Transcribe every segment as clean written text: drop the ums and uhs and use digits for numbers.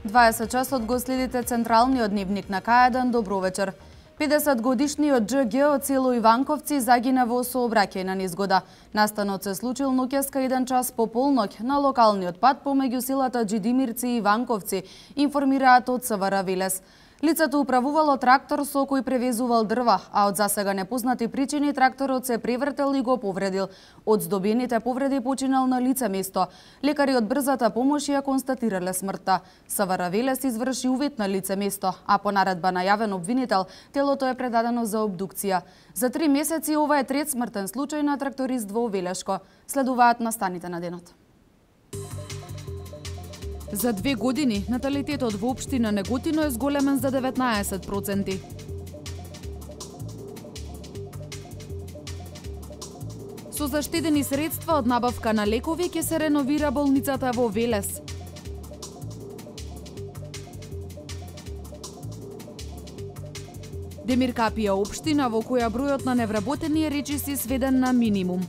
20 часот го следите централниот дневник на К1. Добро вечер. 50-годишниот ДЖ од село Иванковци загина во сообраќајна незгода. Настанот се случил ноќеска 1 час по полноќ на локалниот пат помеѓу селата Джидимирци и Иванковци, информираат од СВР Велес. Лицето управувало трактор со кој превезувал дрва, а од засега непознати причини тракторот се превртел и го повредил. Од здобените повреди починал на лице место. Лекари од брзата помош ја констатирале смртта. СВР Велес изврши увид на лице место, а по наредба на јавен обвинител, телото е предадено за обдукција. За 3 месеци ова е трет смртен случај на тракторист во Велешко. Следуваат настаните на денот. За 2 години наталитетот во општина Неготино е зголемен за 19%. Со заштедени средства од набавка на лекови ќе се реновира болницата во Велес. Демиркапија општина во која бројот на невработени е речиси сведен на минимум.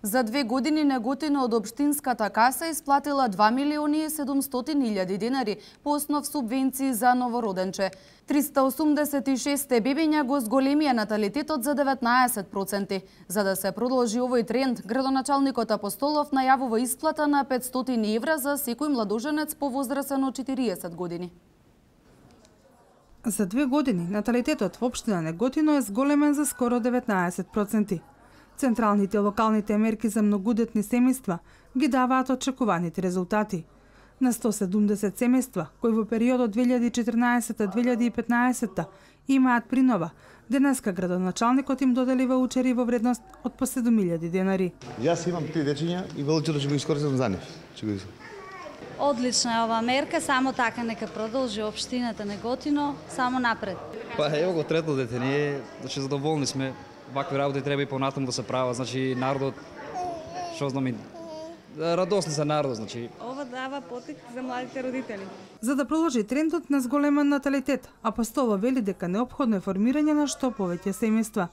За 2 години Неготино од општинската каса исплатила 2.700.000 денари по основ субвенции за новороденче. 386 бебиња го зголемија наталитетот за 19%. За да се продолжи овој тренд, градоначалникот Апостолов најавува исплата на 500 евра за секој младоженец повозрасен од 40 години. За 2 години наталитетот во општина Неготино е зголемен за скоро 19%. Централните и локалните мерки за многудетни семејства ги даваат очекуваните резултати. На 170 семејства, кои во периодот 2014-2015 имаат принова, денеска градоначалникот им додели ваучери во вредност од по 7.000 денари. Јас имам 3 дечиња и ваучерот ќе го искористам за нив. Одлична е оваа мерка, само така нека продолжи општината Неготино, само напред. Па ево го трето дете, ние задоволни сме. Вакви работи треба и понатаму да се прават, значи народот, што знам, радосни за народот, значи. Ова дава потик за младите родители. За да продолжи трендот на зголемен наталитет, Апостолов вели дека неопходно е формирање на што повеќе семејства.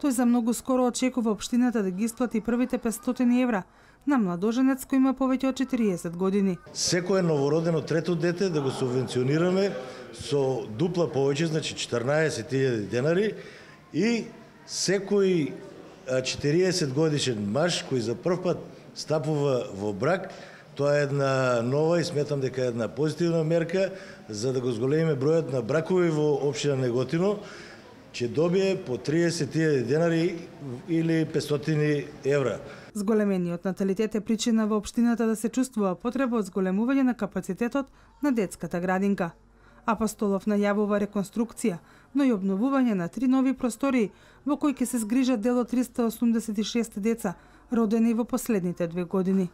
Тој за многу скоро очекува општината да ги исплати првите 500 евра на младоженец кој има повеќе од 40 години. Секое новородено трето дете да го субвенционираме со дупла повеќе, значи 14.000 денари и секој 40 годишен маж кој за прв пат стапува во брак, тоа е една нова и сметам дека е една позитивна мерка за да го зголемиме бројот на бракови во општина Неготино, ќе добие по 30.000 денари или 500 евра. Зголемениот наталитет е причина во општината да се чувствува потреба од зголемување на капацитетот на детската градинка. Апостолов најавува реконструкција, но и обновување на 3 нови простории во кои ќе се згрижат дел од 386 деца, родени во последните 2 години.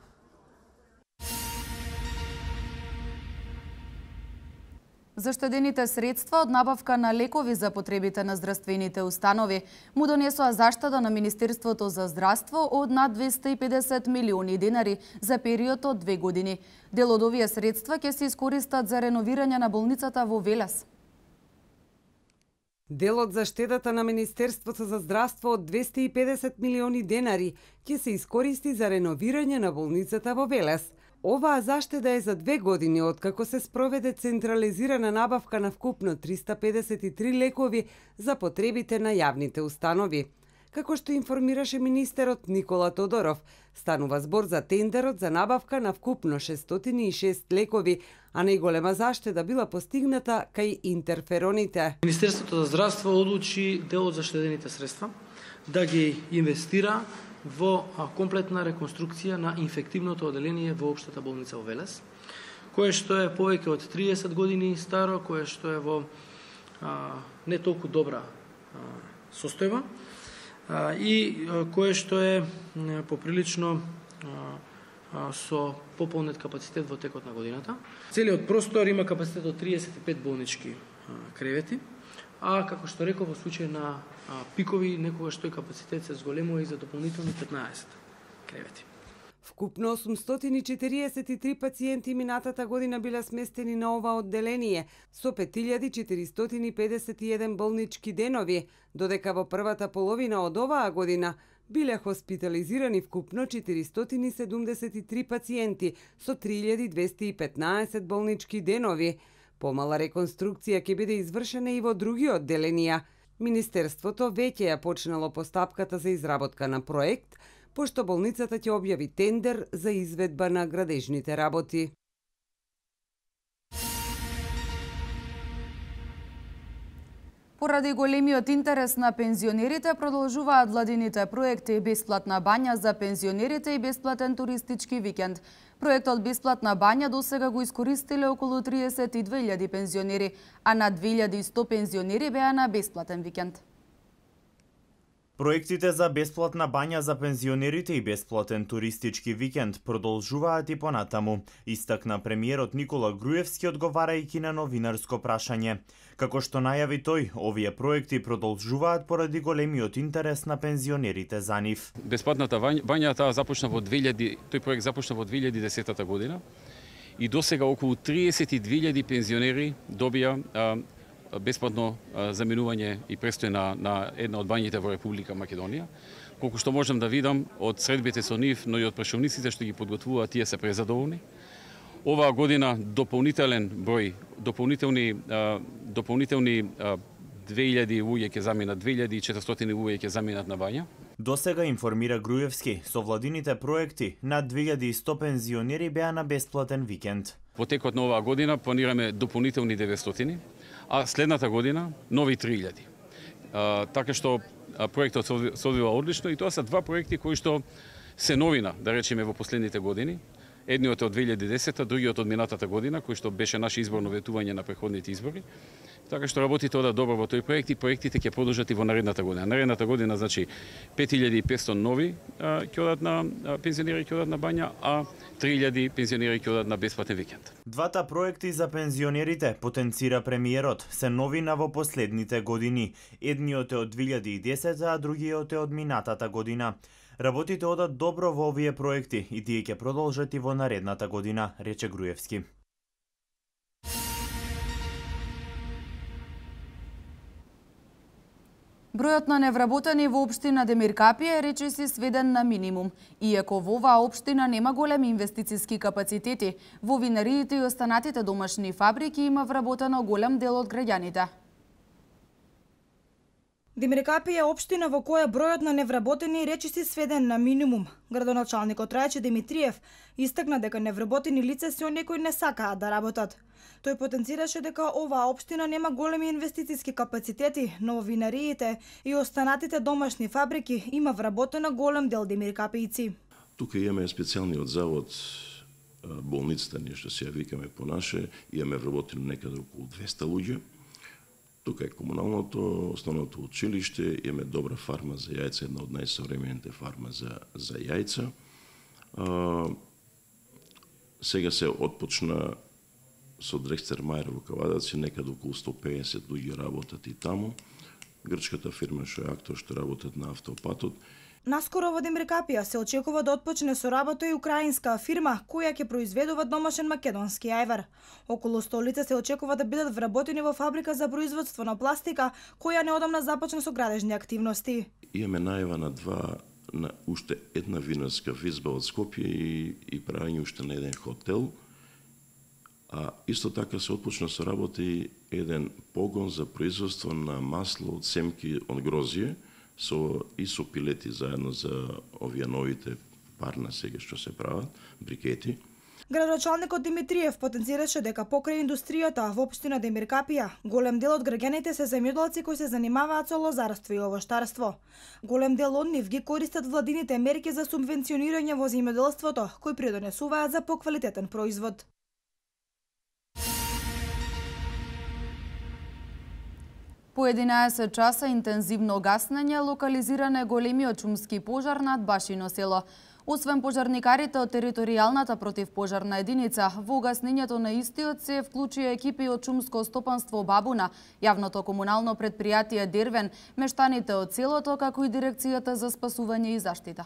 Заштедените средства од набавка на лекови за потребите на здравствените установи му донесоа заштеда на Министерството за здравство од над 250 милиони денари за период од 2 години. Дел од овие средства ќе се искористат за реновирање на болницата во Велес. Дел од заштедата на Министерството за здравство од 250 милиони денари ќе се искористи за реновирање на болницата во Велес. Оваа заштеда е за 2 години откако се спроведе централизирана набавка на вкупно 353 лекови за потребите на јавните установи. Како што информираше министерот Никола Тодоров, станува збор за тендерот за набавка на вкупно 606 лекови, а најголема заштеда била постигната кај интерфероните. Министерството за здравство одлучи дел од заштедените средства да ги инвестира во комплетна реконструкција на инфективното оделение во општата болница во Велес, кое што е повеќе од 30 години старо, кое што е во не толку добра состојба и кое што е поприлично со пополнет капацитет во текот на годината. Целиот простор има капацитет од 35 болнички кревети, а како што реков во случај на пикови некогаш тој капацитет се зголемува и за дополнителни 15 кревети. Вкупно 843 пациенти минатата година биле сместени на ова одделение со 5451 болнички денови, додека во првата половина од оваа година биле хоспитализирани вкупно 473 пациенти со 3215 болнички денови. Помала реконструкција ќе биде извршена и во други одделенија. Министерството веќе ја почнало постапката за изработка на проект, пошто болницата ќе објави тендер за изведба на градежните работи. Поради големиот интерес на пензионерите продолжуваат владините проекти бесплатна бања за пензионерите и бесплатен туристички викенд. Проектот бесплатна бања досега го искористиле околу 32.000 пензионери, а над 2100 пензионери беа на бесплатен викенд. Проектите за бесплатна бања за пензионерите и бесплатен туристички викенд продолжуваат и понатаму, истакна премиерот Никола Груевски одговарајќи на новинарско прашање. Како што најави тој, овие проекти продолжуваат поради големиот интерес на пензионерите за нив. Бесплатната бања тој проект започна во 2010 година и досега околу 32.000 пензионери добија бесплатно заминување и престој на една од бањите во Република Македонија. Колку што можам да видам од средбите со нив, но и од прашалниците што ги подготвуваат, тие се презадоволни. Оваа година дополнителен број, дополнителни 2000 луѓе ќе заминат, 2400 луѓе ќе заминат на бања. Досега информира Груевски, со владините проекти над 2100 пензионери беа на бесплатен викенд. Во текот на оваа година планираме дополнителни 900, а следната година нови 3000. Така што проектот се одвива одлично и тоа се два проекти кои што се новина, да речеме, во последните години. Едниот од 2010, другиот од минатата година, кој што беше наше изборно ветување на преходните избори. Така што работите ода добро во тој проект и проектите ќе продолжат и во наредната година. Наредната година, значи, 5500 нови ќе одат на пензионери ќе одат на бања, а 3000 пензионери ќе одат на бесплатен викенд. Двата проекти за пензионерите, потенцира премиерот, се новина во последните години. Едниот е од 2010, а другиот е од минатата година. Работите одат добро во овие проекти и тие ќе продолжат и во наредната година, рече Груевски. Бројот на невработени во општина Демиркапија е речиси сведен на минимум. Иако во оваа општина нема големи инвестициски капацитети, во винариите и останатите домашни фабрики има вработено голем дел од граѓаните. Демиркапија е општина во која бројот на невработени речиси сведен на минимум. Градоначалникот Рајче Димитриев истакна дека невработени лица се оние кои не сакаат да работат. Тој потенцираше дека оваа општина нема големи инвестициски капацитети, но во винариите и останатите домашни фабрики има вработена голем дел демиркапијци. Тука имаме специјалниот завод, болницата, ние што се ја викаме по наше, имаме вработено некаде околу 200 луѓе. Тука е комуналното, основното училиште, имаме добра фарма за јајца, една од најсовремените фарма за јајца. Сега се отпочна со Дрекстермајер во Кавадаци, некаде околу 150 луѓе работат и таму. Грчката фирма што е Актор, што работат на автопатот. Наскоро во Демиркапија се очекува да отпочне со работа и украинска фирма која ќе произведува домашен македонски ајвар. Околу 100 лица се очекува да бидат вработени во фабрика за производство на пластика, која неодамна започна со градежни активности. Имаме најава на уште една винарска визба од Скопје и правење уште на еден хотел. А исто така се отпочна со работа и еден погон за производство на масло од семки од грозје, со пилети заедно за овие новите парна сега што се прават, брикети. Градоначалникот Димитриев потенцираше дека покрај индустријата во општина Демиркапија, голем дел од граѓаните се земјоделци кои се занимаваат со лозарство и овоштарство. Голем дел од нив ги користат владините мерки за субвенционирање во земјоделството, кои придонесуваат за поквалитетен производ. По 11 часа интензивно гаснење локализиране големиот шумски пожар над Башино село. Освен пожарникарите од територијалната противпожарна единица, во гаснењето на истиот се вклучија екипи од шумско стопанство Бабуна, јавното комунално предпријатие Дервен, мештаните од селото, како и дирекцијата за спасување и заштита.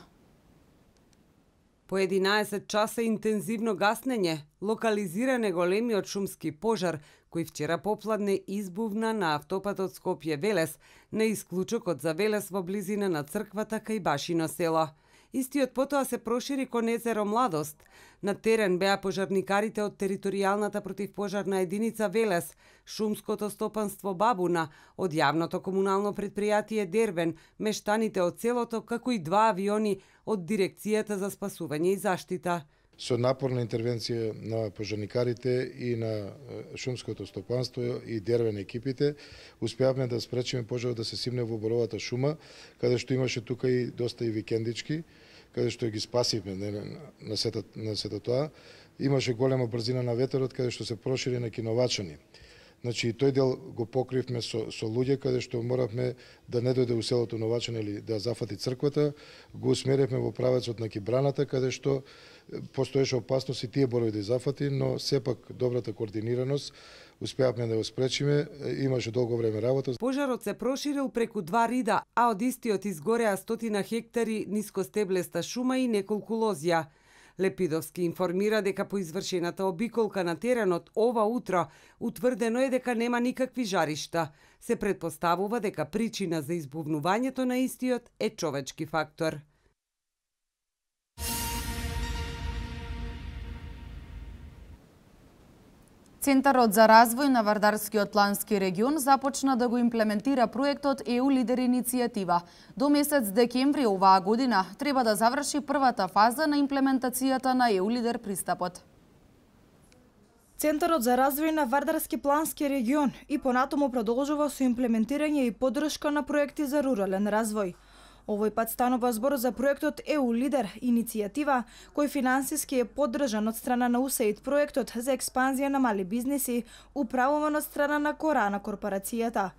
По 11 часа интензивно гаснење, локализиране големиот шумски пожар, кој вчера попладне избувна на автопатот Скопје-Велес, на исклучокот за Велес во близина на црквата кај Башино село. Истиот потоа се прошири кон езеро Младост. На терен беа пожарникарите од територијалната противпожарна единица Велес, шумското стопанство Бабуна, од јавното комунално предпријатие Дервен, мештаните од селото, како и 2 авиони од Дирекцијата за спасување и заштита. Со напорна интервенција на пожарникарите и на шумското стопанство и Дервен екипите, успеавме да спречиме пожарот да се симне во боровата шума, каде што имаше тука и доста и викендички, каде што ги спасивме на сето тоа. Имаше голема брзина на ветерот, каде што се прошири на Киновачани. Значи, тој дел го покривме со луѓе, каде што моравме да не дојде у селото Новачани или да зафати црквата, го усмеривме во правецот на Кибраната, каде што постоеше опасност и тие борови да зафати, но сепак добрата координираност успеавме да го спречиме, имаше долго време работа. Пожарот се проширил преку 2 рида, а од истиот изгореа 100 хектари нискостеблеста шума и неколку лозја. Лепидовски информира дека по извршената обиколка на теренот ова утро утврдено е дека нема никакви жаришта. Се претпоставува дека причина за избувнувањето на истиот е човечки фактор. Центарот за развој на Вардарскиот плански регион започна да го имплементира проектот EU Лидер иницијатива. До месец декември оваа година треба да заврши првата фаза на имплементацијата на EU Лидер пристапот. Центарот за развој на Вардарски плански регион и понатаму продолжува со имплементирање и поддршка на проекти за рурален развој. Овој пат станува збор за проектот EU Лидер иницијатива, кој финансиски е поддржан од страна на USAID проектот за експанзија на мали бизнеси, управуван од страна на Корана корпорацијата.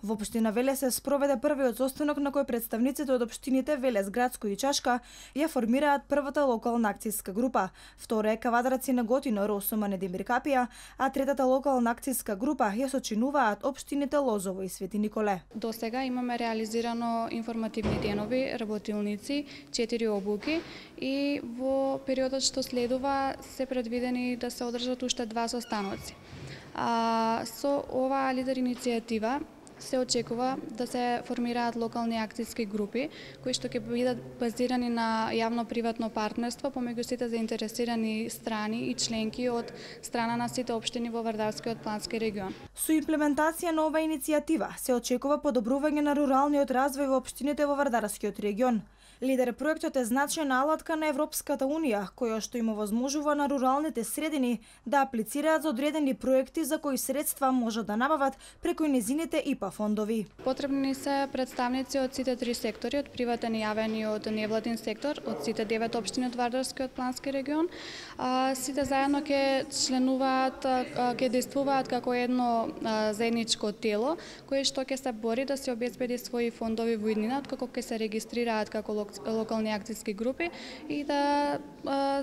Во општина Велес се спроведе првиот состанок на кој представниците од општините Велес, Градско и Чашка ја формираат првата локална акцијска група. Втора е Кавадарци на Готино, Росума, Недимир Капија, а третата локална акцијска група ја сочинуваат општините Лозово и Свети Николе. До сега имаме реализирано информативни денови, работилници, 4 обуки и во периодот што следува се предвидени да се одржат уште 2 состаноци. Со оваа лидер иницијатива се очекува да се формираат локални акцијски групи кои што ќе бидат базирани на јавно-приватно партнерство помеѓу сите заинтересирани страни и членки од страна на сите општини во Вардарскиот плански регион. Со имплементација на оваа иницијатива се очекува подобрување на руралниот развој во општините во Вардарскиот регион. Лидер проектот е значајна алатка на Европската Унија, која што им овозможува на руралните средини да аплицираат за одредени проекти за кои средства можат да набават преку незините ИПА фондови. Потребни се представници од сите 3 сектори, од приватен и јавен и од невладин сектор, од сите 9 општини од Вардарскиот плански регион. Сите заедно ќе членуваат, ќе действуваат како едно заедничко тело, кое што ќе се бори да се обезбеди своји фондови во иднина, откако ќе се регистрираат како локални акцијски групи и да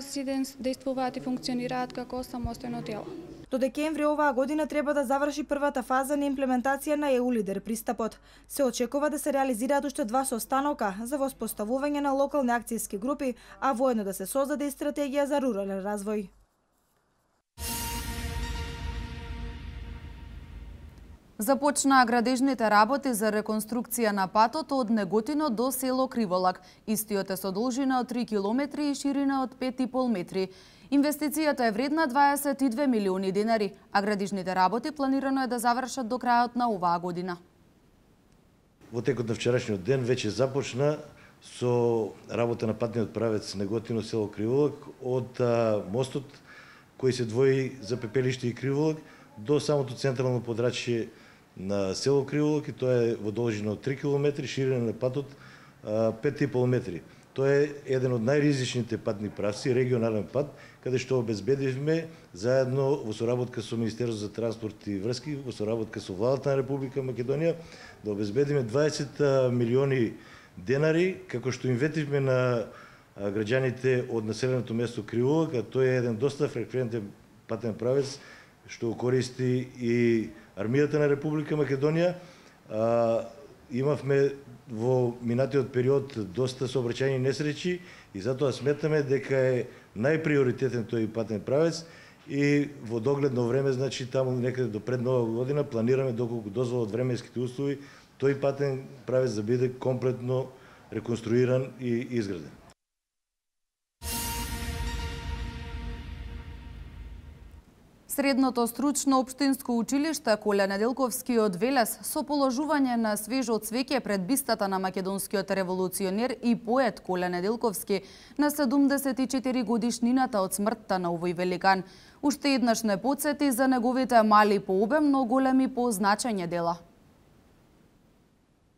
си действуваат и функционираат како самостојно тело. До декември оваа година треба да заврши првата фаза на имплементација на EU Лидер пристапот. Се очекува да се реализираат уште 2 состанока за воспоставување на локални акцијски групи, а воедно да се создаде и стратегија за рурален развој. Започнаа градежните работи за реконструкција на патот од Неготино до село Криволак. Истиот е со должина од 3 км и ширина од 5,5 метри. Инвестицијата е вредна 22 милиони денари, а градежните работи планирано е да завршат до крајот на оваа година. Во текот на вчерашниот ден веќе започна со работа на патниот правец Неготино село Криволак од мостот кој се двои за Пепелиште и Криволак до самото централно подрачје на село Криволак, и тоа е во должина од 3 км, ширина на патот 5,5 метри. Тоа е еден од најризичните патни правци, регионален пат, каде што обезбедивме заедно во соработка со Министерството за транспорт и врски, во соработка со владата на Република Македонија, да обезбедиме 20 милиони денари, како што им ветивме на граѓаните од населеното место Криволак, а тој е еден доста фреквентен патен правец, што користи и армијата на Република Македонија. имавме во минатиот период доста сообраќајни несреќи и затоа сметаме дека е најприоритетен тој патен правец и во догледно време, значи таму некаде до пред нова година планираме доколку дозволат временските услови тој патен правец да биде комплетно реконструиран и изграден. Средното стручно општинско училиште Коле Неделковски од Велес со положување на свежо цвеќе пред бистата на македонскиот револуционер и поет Коле Неделковски на 74 годишнината од смртта на овој великан. Уште еднаш не потсети за неговите мали по обем, но големи по значење дела.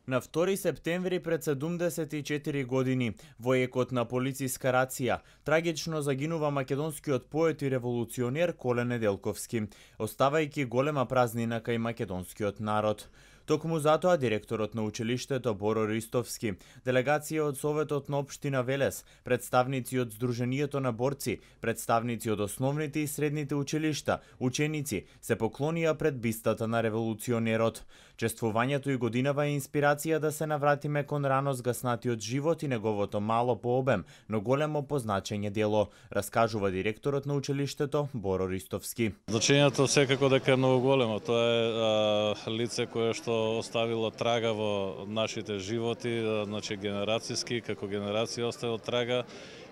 На 2 септември пред 74 години, во екот на полициска рација, трагично загинува македонскиот поет и револуционер Коле Неделковски, оставајќи голема празнина кај македонскиот народ. Токму затоа директорот на училиштето Боро Ристовски, делегација од Советот на општина Велес, представници од Сдруженијето на борци, представници од основните и средните училишта, ученици се поклонија пред бистата на револуционерот. Чествувањето и годинава е инспирација да се навратиме кон рано згаснатиот живот и неговото мало по обем, но големо по значење дело, раскажува директорот на училиштето Боро Ристовски. Значењето секако дека е многу големо. Тоа е лице кое што оставило трага во нашите животи, значи генерацијски, како генерација оставил трага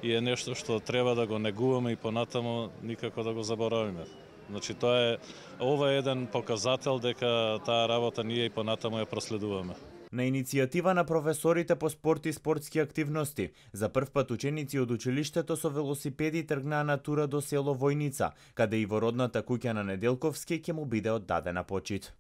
и е нешто што треба да го негуваме и понатаму никако да го заборавиме. Значи ова е еден показател дека таа работа ние и понатаму ја проследуваме. На иницијатива на професорите по спорт и спортски активности, за прв пат ученици од училиштето со велосипеди тргнаа на тура до село Војница, каде и во родната куќа на Неделковски ќе му биде оддадена почит.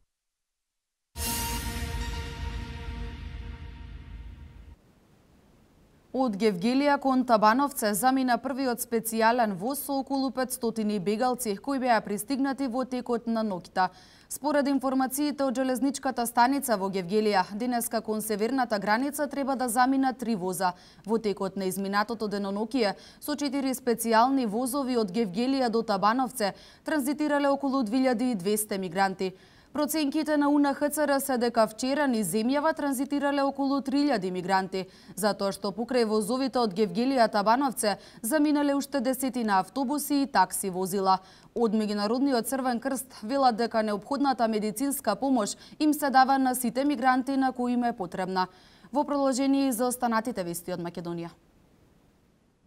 Од Гевгелија кон Табановце замина првиот специјален воз со околу 500 бегалци кои беа пристигнати во текот на ноќта. Според информациите од железничката станица во Гевгелија, денеска кон северната граница треба да замина 3 воза. Во текот на изминатото денонокие со 4 специјални возови од Гевгелија до Табановце транзитирале околу 2200 мигранти. Проценките на УНХЦР се дека вчера низ земјава транзитирале околу 3000 мигранти, затоа што покрај возовите од Гевгелија Табановце заминале уште десетина автобуси и такси возила. Од Меѓународниот Црвен крст велат дека неопходната медицинска помош им се дава на сите мигранти на кои им е потребна. Во продолжение за останатите вести од Македонија.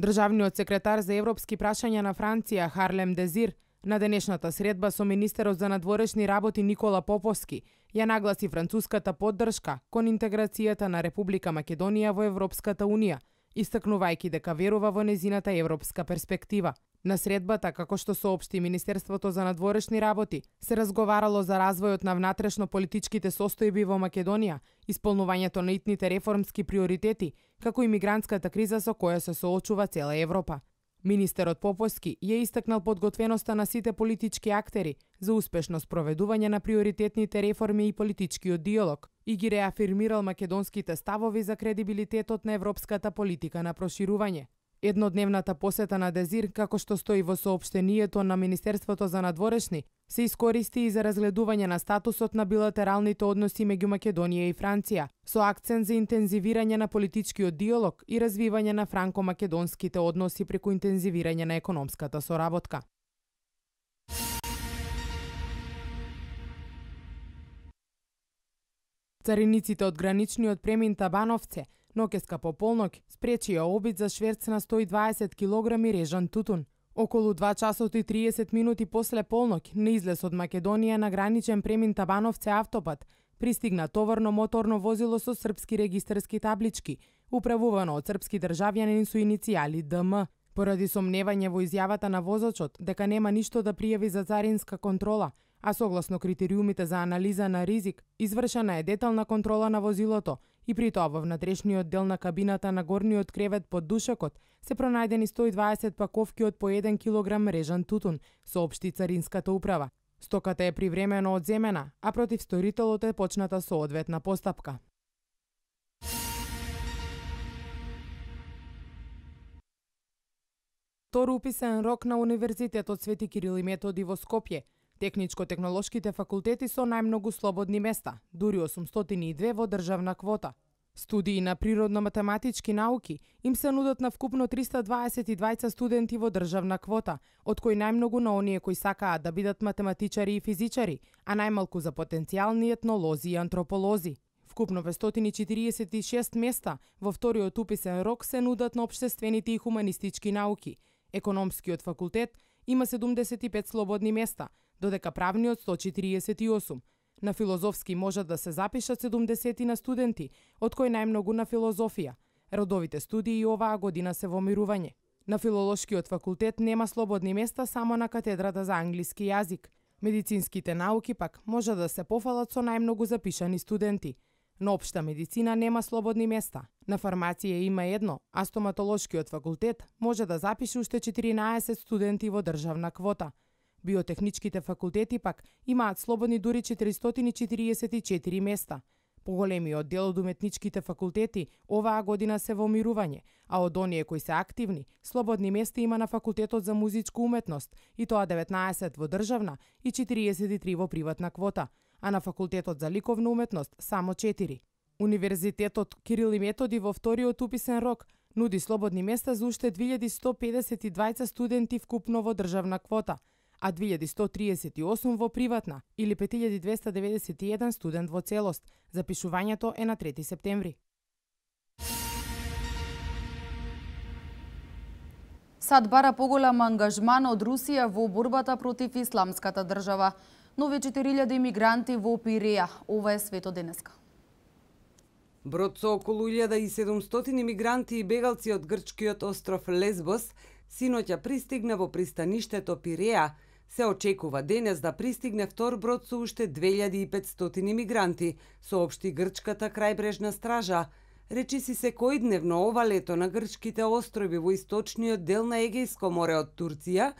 Државниот секретар за европски прашања на Франција Харлем Дезир на денешната средба со министерот за надворешни работи Никола Поповски ја нагласи француската поддршка кон интеграцијата на Република Македонија во Европската Унија, истакнувајќи дека верува во незината европска перспектива. На средбата, како што соопшти Министерството за надворешни работи, се разговарало за развојот на внатрешно-политичките состојби во Македонија, исполнувањето на итните реформски приоритети, како и мигрантската криза со која се соочува цела Европа. Министерот Поповски ја истакнал подготвеноста на сите политички актери за успешно спроведување на приоритетните реформи и политичкиот диалог и ги реафирмирал македонските ставови за кредибилитетот на европската политика на проширување. Еднодневната посета на Дезир, како што стои во соопштението на Министерството за надворешни, се искористи и за разгледување на статусот на билатералните односи меѓу Македонија и Франција, со акцент за интензивирање на политичкиот диалог и развивање на франко-македонските односи преку интензивирање на економската соработка. Цариниците од граничниот премин Табановце ноќеска по полноќ спречија обид за шверц на 120 килограми режан тутун. Околу 2 часот и 30 минути после полноќ на излез од Македонија на граничен премин Табановце автопат пристигна товарно моторно возило со српски регистарски таблички, управувано од српски државјанин со иницијали ДМ. Поради сомневање во изјавата на возачот дека нема ништо да пријави за царинска контрола, а согласно критериумите за анализа на ризик, извршена е детална контрола на возилото и при тоа во внатрешниот дел на кабината на горниот кревет под душекот се пронајдени 120 паковки од по 1 килограм режан тутун, соопшти Царинската управа. Стоката е привремено одземена, а против сторителот е почната соодветна постапка. Втор уписен рок на Универзитетот Свети Кирил и Методи во Скопје Техничко-технолошките факултети со најмногу слободни места, дури 802 во државна квота. Студии на природно-математички науки им се нудат на вкупно 322 студенти во државна квота, од кои најмногу на оние кои сакаат да бидат математичари и физичари, а најмалку за потенцијални етнолози и антрополози. Вкупно 546 места во вториот уписен рок се нудат на општествените и хуманистички науки. Економскиот факултет има 75 слободни места, додека правниот 148. На филозофски можат да се запишат 70 на студенти, од кои најмногу на филозофија. Родовите студии оваа година се во мирување. На филолошкиот факултет нема слободни места само на катедрата за англиски јазик. Медицинските науки пак може да се пофалат со најмногу запишани студенти. На општа медицина нема слободни места. На фармација има едно, а стоматолошкиот факултет може да запише уште 14 студенти во државна квота. Биотехничките факултети пак имаат слободни дури 444 места. Поголемиот дел од уметничките факултети оваа година се во мирување, а од оние кои се активни, слободни места има на факултетот за музичка уметност, и тоа 19 во државна и 43 во приватна квота, а на факултетот за ликовна уметност само 4. Универзитетот Кирил и Методи во вториот уписен рок нуди слободни места за уште 2152 студенти вкупно во државна квота, а 2138 во приватна, или 5291 студент во целост. Запишувањето е на 3 септември. САД бара поголем ангажман од Русија во борбата против исламската држава. Нови 4000 имигранти во Пиреја. Ова е свето денеска. Брод со околу 1700 имигранти и бегалци од грчкиот остров Лесбос синоќа пристигна во пристаништето Пиреја. Се очекува денес да пристигне втор брод со уште 2500 имигранти, соопшти грчката крајбрежна стража. Речиси секојдневно ова лето на грчките острови во источниот дел на Егејско море од Турција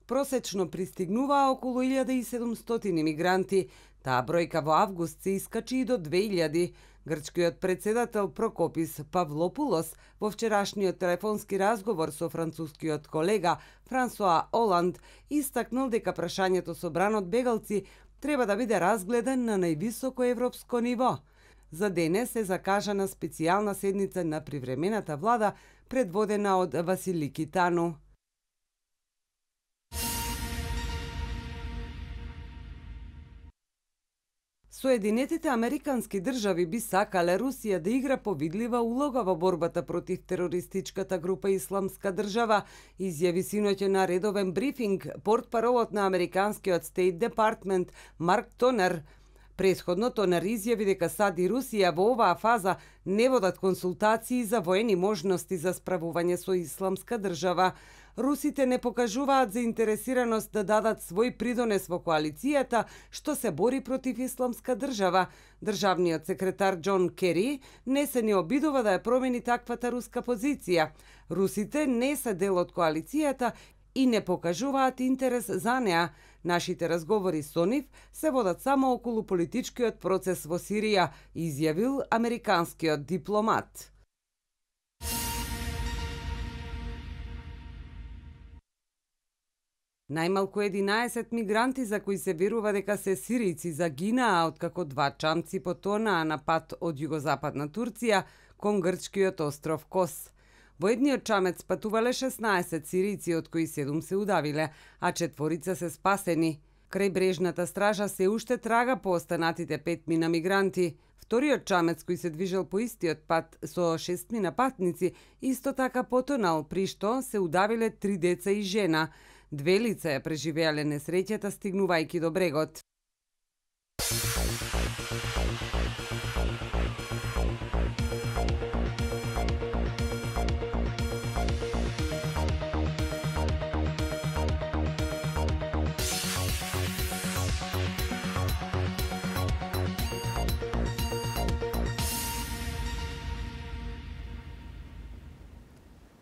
просечно пристигнуваа околу 1700 имигранти. Таа бројка во август се искачи и до 2000. Грчкиот председател Прокопис Павлопулос во вчерашниот телефонски разговор со францускиот колега Франсоа Оланд истакнал дека прашањето со бранот бегалци треба да биде разгледан на највисоко европско ниво. За денес е закажана специјална седница на привремената влада предводена од Василики Тану. Соединетите американски држави би сакале Русија да игра повидлива улога во борбата против терористичката група Исламска држава, изјави синоќа на редовен брифинг портпаролот на американскиот State Department Марк Тонер. Претходно Тонер изјави дека САД и Русија во оваа фаза не водат консултации за воени можности за справување со Исламска држава. Русите не покажуваат заинтересираност да дадат свој придонес во коалицијата што се бори против Исламска држава. Државниот секретар Џон Кери не се не обидува да ја промени таквата руска позиција. Русите не се дел од коалицијата и не покажуваат интерес за неа. Нашите разговори со нив се водат само околу политичкиот процес во Сирија, изјавил американскиот дипломат. Најмалку 11 мигранти за кои се верува дека се сиријци загинаа откако два чамци потонаа на пат од југозападна Турција кон грчкиот остров Кос. Во едниот чамец патувале 16 сиријци, од кои 7 се удавиле, а 4 се спасени. Крајбрежната стража се уште трага по останатите 5 мигранти. Вториот чамец кој се движел по истиот пат со 6 патници исто така потонал, при што се удавиле 3 деца и жена. 2 лица ја преживеале несреќата стигнувајќи до брегот.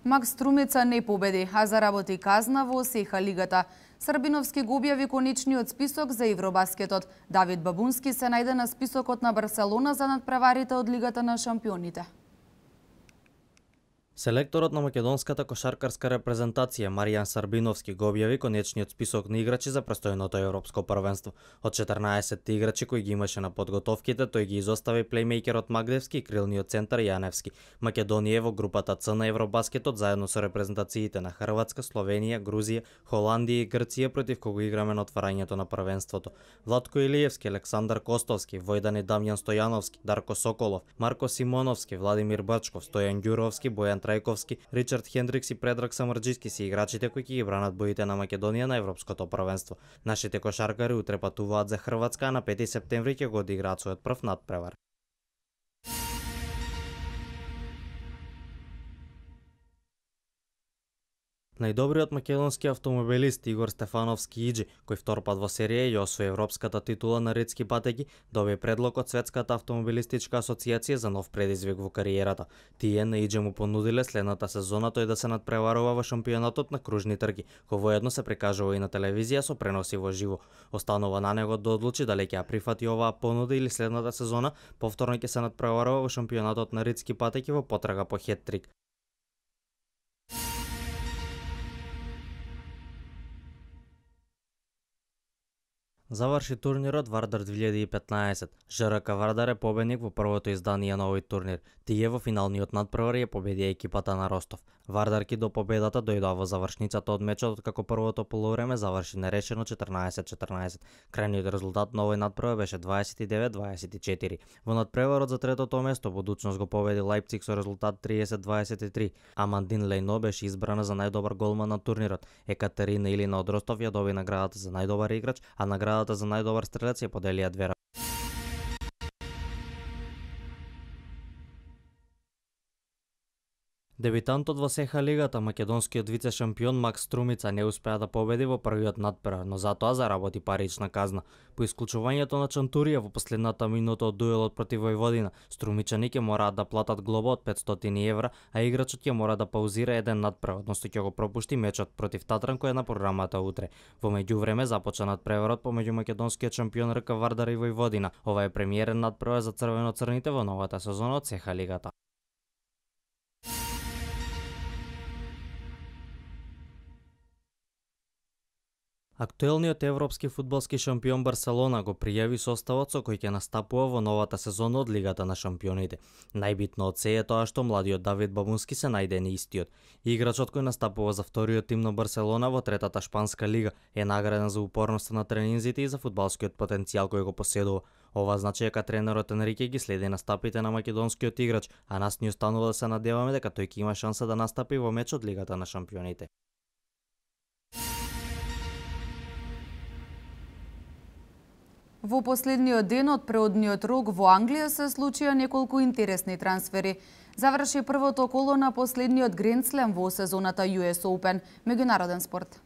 Макс Струмица не победи, а заработи казна во СЕХА лигата. Србиновски го објави конечниот список за Евробаскетот. Давид Бабунски се најде на списокот на Барселона за надпреварите од Лигата на шампионите. Селекторот на македонската кошаркарска репрезентација Маријан Сарбиновски го објави конечниот список на играчи за престојното европско првенство. Од 14 играчи кои ги имаше на подготовките, тој ги изостави плеймејкерот Магдевски и крилниот центар Јаневски. Македонија е во групата Ц на Евробаскетот заедно со репрезентациите на Хрватска, Словенија, Грузија, Холандија и Грција, против кого играме на отварањето на првенството. Владко Илиевски, Александар Костовски, Војдан и Дамјан Стојановски, Дарко Соколов, Марко Симоновски, Владимир Бачков, Стојан Ѓуровски, Бојан Трајковски, Ричард Хендрикс и Предраг Самарџиски се играчите кои ќе ги бранат боите на Македонија на европското првенство. Нашите кошаркари утре патуваат за Хрватска, а на 5 септември ќе го одиграат својот прв надпревар. Најдобриот македонски автомобилист Игор Стефановски Иџи, кој втор пат во серија ја освои европската титула на ретски патеки, доби предлог од Светската автомобилистичка асоциација за нов предизвик во кариерата. Тие на Иџи му понудиле следната сезона тој да се надпреварува во шампионатот на кружни трки, кој воедно се прикажува и на телевизија со преноси во живо. Останува на него да одлучи дали ќе ја прифати оваа понуда или следната сезона повторно ќе се надпреварува во шампионатот на ретски патеки во потрага по хет-трик. Заврши турнирот Вардар 2015. ЖРК Вардар е победник во првото издание на овој турнир. Тие во финалниот надпревар ја победија екипата на Ростов. Вардарки до победата дојдоа во завршницата од мечот, откако првото полувреме заврши нерешено 14-14. Крајниот резултат на овој надпревар беше 29-24. Во надпреварот за третото место Будуćност го победи Лајпциг со резултат 30-23. Амандин Лејно беше избрана за најдобар голман на турнирот. Екатерина Илина од Ростов ја доби наградата за најдобар играч, а наградата за најдобар стрелец ја поделија две. Дебитантот во СХ лигата, македонскиот вице-шампион Макс Струмица не успеа да победи во првиот надпревар, но затоа заработи парична казна. По исклучувањето на Чантурија во последната минута од дуелот против Војводина, струмичани ќе мораат да платат глоба од 500 евра, а играчот ќе мора да паузира еден надпревар, односно ќе го пропушти мечот против Татран кој е на програмата утре. Во меѓувреме започна надпреварот помеѓу македонскиот шампион РК Вардар и Војводина. Ова е премиерен надпревар за црвено-црните во новата сезона од СХ лигата. Актуелниот европски фудбалски шампион Барселона го пријави составот со кој ќе настапува во новата сезона од Лигата на шампионите. Најбитно од се е тоа што младиот Давид Бабунски се најде неистиот. Играчот кој настапува за вториот тим на Барселона во третата шпанска лига е награден за упорноста на тренинзите и за фудбалскиот потенцијал кој го поседува. Ова значи дека тренерот Енрике ги следи настапите на македонскиот играч, а нас ни останува да се надеваме дека тој ќе има шанса да настапи во меч од Лигата на шампионите. Во последниот ден од преодниот рок во Англија се случија неколку интересни трансфери. Заврши првото коло на последниот Гранд Слем во сезоната US Open, меѓународен спорт.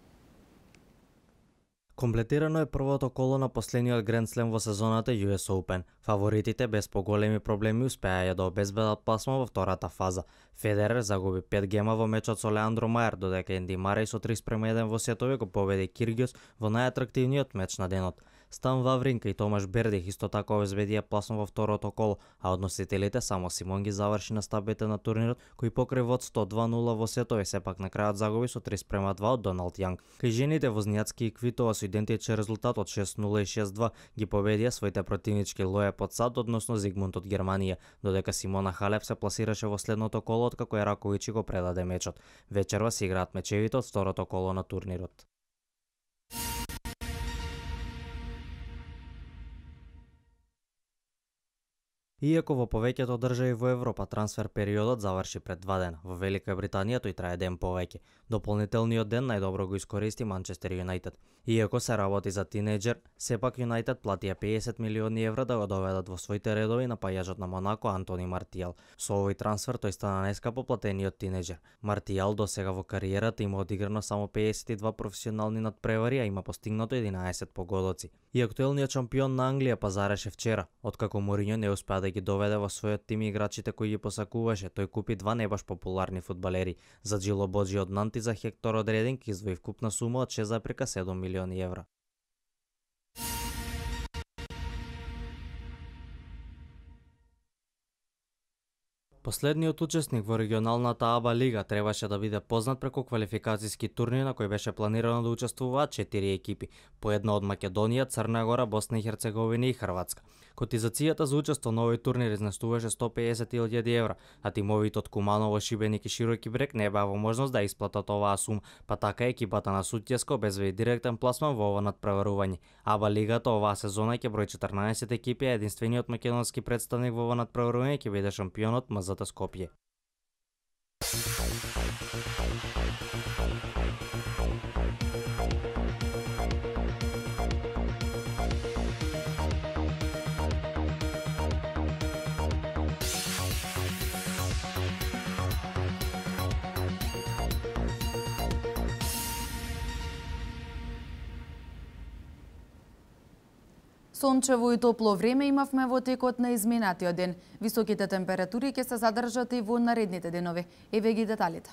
Комплетирано е првото коло на последниот Гранд Слем во сезоната US Open. Фаворитите без поголеми проблеми успеа да обезбедат пласма во втората фаза. Федерер загуби 5 гема во мечот со Леандро Мајер, додека Енди Мареј со 3:1 во сетови го победи Киргиос во најатрактивниот меч на денот. Стан Вавринка и Томаш Бердих исто така обезбедија пласма во второто коло, а односителите само Симон ги заврши настапите на турнирот, кој покрај водство 2-0 во сетови сепак на крајот загуби со 3:2 од Доналд Јанг. Кај жените Вознијацки и Квитова со идентичен резултат од 6-0 и 6-2 ги победија своите противнички Лоја Подсад, односно Зигмунд од Германија, додека Симона Халеп се пласираше во следното коло откако Ераковичи го предаде мечот. Вечерва се играат мечевите од второто коло на турнирот. Иако во повеќето држави во Европа трансфер периодот заврши пред 2 дена, во Велика Британија тој трае ден повеќе. Дополнителниот ден најдобро го искористи Манчестер Юнајтед. Иако се работи за тинејџер, сепак Юнајтед платија 50 милиони евра да го доведат во своите редови напајачот на Монако Антони Мартијал. Со овој трансфер тој стана најскапо платениот тинејџер. Мартијал досега во кариерата има одиграно само 52 професионални надпревари, а има постигнато 11 погодоци. И актуелниот шампион на Англија пазареше вчера, откако Морињо не успеа да ги доведе во својот тим играчите кои ги посакуваше, тој купи два не баш популарни фудбалери. За Джило Боджи од Нант и за Хектор од Рединг извои вкупна сума од 6,7 милиони евра. Последниот учесник во регионалната АБА лига требаше да биде познат преку квалификацијски турнир на кој беше планирано да учествуваат 4 екипи, по една од Македонија, Црна Гора, Босна и Херцеговина и Хрватска. Котизацијата за учество на овој турнир изнесуваше 150.000 евра, а тимовите од Куманово, Шибеник и Широки Брег не беа во можност да исплатат оваа сума, па така екипата на Сутјеско обезбеди директен пласман во ова надпреварување. АБА лигата оваа сезона ќе брои 14 екипи, а единствениот македонски представник во ова надпреварување ќе биде шампионот МЗТ Скопје. Сончево и топло време имавме во текот на изминатиот ден. Високите температури ќе се задржат и во наредните денови. Еве ги деталите.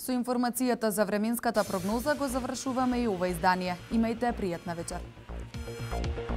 Со информацијата за временската прогноза го завршуваме и ова издание. Имајте пријатна вечер.